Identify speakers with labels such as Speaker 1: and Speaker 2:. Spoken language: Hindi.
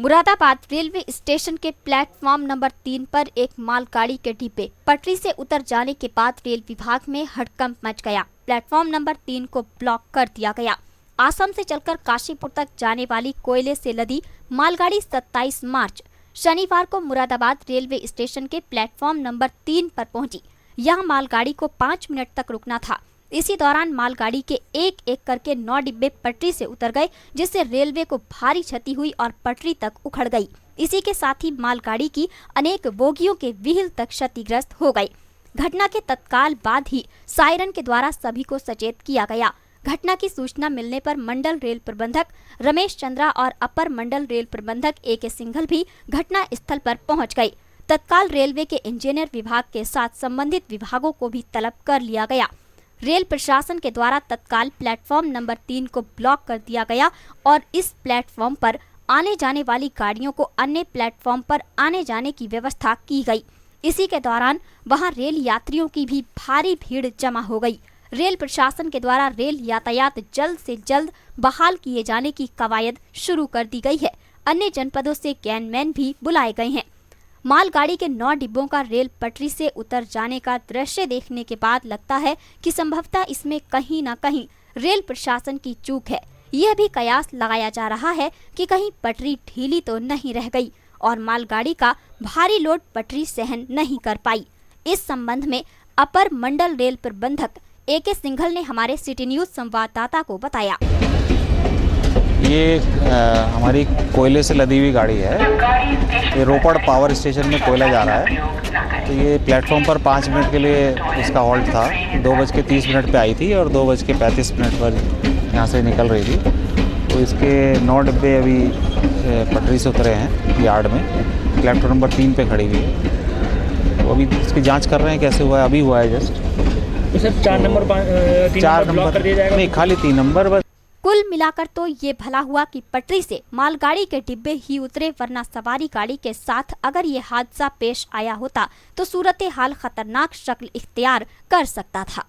Speaker 1: मुरादाबाद रेलवे स्टेशन के प्लेटफॉर्म नंबर 3 पर एक मालगाड़ी के डिब्बे पटरी से उतर जाने के बाद रेल विभाग में हड़कंप मच गया। प्लेटफॉर्म नंबर 3 को ब्लॉक कर दिया गया। आसम से चलकर काशीपुर तक जाने वाली कोयले से लदी मालगाड़ी 27 मार्च शनिवार को मुरादाबाद रेलवे स्टेशन के प्लेटफॉर्म नंबर 3 पर पहुंची। यहां मालगाड़ी को 5 मिनट तक रुकना था। इसी दौरान मालगाड़ी के एक एक करके 9 डिब्बे पटरी से उतर गए, जिससे रेलवे को भारी क्षति हुई और पटरी तक उखड़ गई। इसी के साथ ही मालगाड़ी की अनेक बोगियों के व्हील तक क्षतिग्रस्त हो गए। घटना के तत्काल बाद ही सायरन के द्वारा सभी को सचेत किया गया। घटना की सूचना मिलने पर मंडल रेल प्रबंधक रमेश चंद्रा और अपर मंडल रेल प्रबंधक AK सिंघल भी घटना स्थल पर पहुंच गए। तत्काल रेलवे के इंजीनियर विभाग के साथ संबंधित विभागों को भी तलब कर लिया गया। रेल प्रशासन के द्वारा तत्काल प्लेटफॉर्म नंबर 3 को ब्लॉक कर दिया गया और इस प्लेटफॉर्म पर आने जाने वाली गाड़ियों को अन्य प्लेटफॉर्म पर आने जाने की व्यवस्था की गई। इसी के दौरान वहां रेल यात्रियों की भी भारी भीड़ जमा हो गई। रेल प्रशासन के द्वारा रेल यातायात जल्द से जल्द बहाल किए जाने की कवायद शुरू कर दी गई है। अन्य जनपदों से गैनमैन भी बुलाए गए हैं। मालगाड़ी के 9 डिब्बों का रेल पटरी से उतर जाने का दृश्य देखने के बाद लगता है कि संभवतः इसमें कहीं न कहीं रेल प्रशासन की चूक है। यह भी कयास लगाया जा रहा है कि कहीं पटरी ढीली तो नहीं रह गई और मालगाड़ी का भारी लोड पटरी सहन नहीं कर पाई। इस संबंध में अपर मंडल रेल प्रबंधक AK सिंघल ने हमारे सिटी न्यूज संवाददाता को बताया।
Speaker 2: ये हमारी कोयले से लदी हुई गाड़ी है। ये रोपड़ पावर स्टेशन में कोयला जा रहा है। तो ये प्लेटफॉर्म पर 5 मिनट के लिए इसका हॉल्ट था। 2:30 पे आई थी और 2:35 पर यहाँ से निकल रही थी। तो इसके 9 डिब्बे अभी पटरी से उतरे हैं यार्ड में। प्लेटफॉर्म नंबर 3 पे खड़ी हुई है। तो अभी इसकी जांच कर रहे हैं कैसे हुआ है। अभी हुआ है जस्ट।
Speaker 3: तो सर 4 नंबर ब्लॉक कर दिया जाएगा?
Speaker 2: नहीं, खाली 3 नंबर बस।
Speaker 1: कुल मिलाकर तो ये भला हुआ कि पटरी से मालगाड़ी के डिब्बे ही उतरे, वरना सवारी गाड़ी के साथ अगर ये हादसा पेश आया होता तो सूरत हाल खतरनाक शक्ल इख्तियार कर सकता था।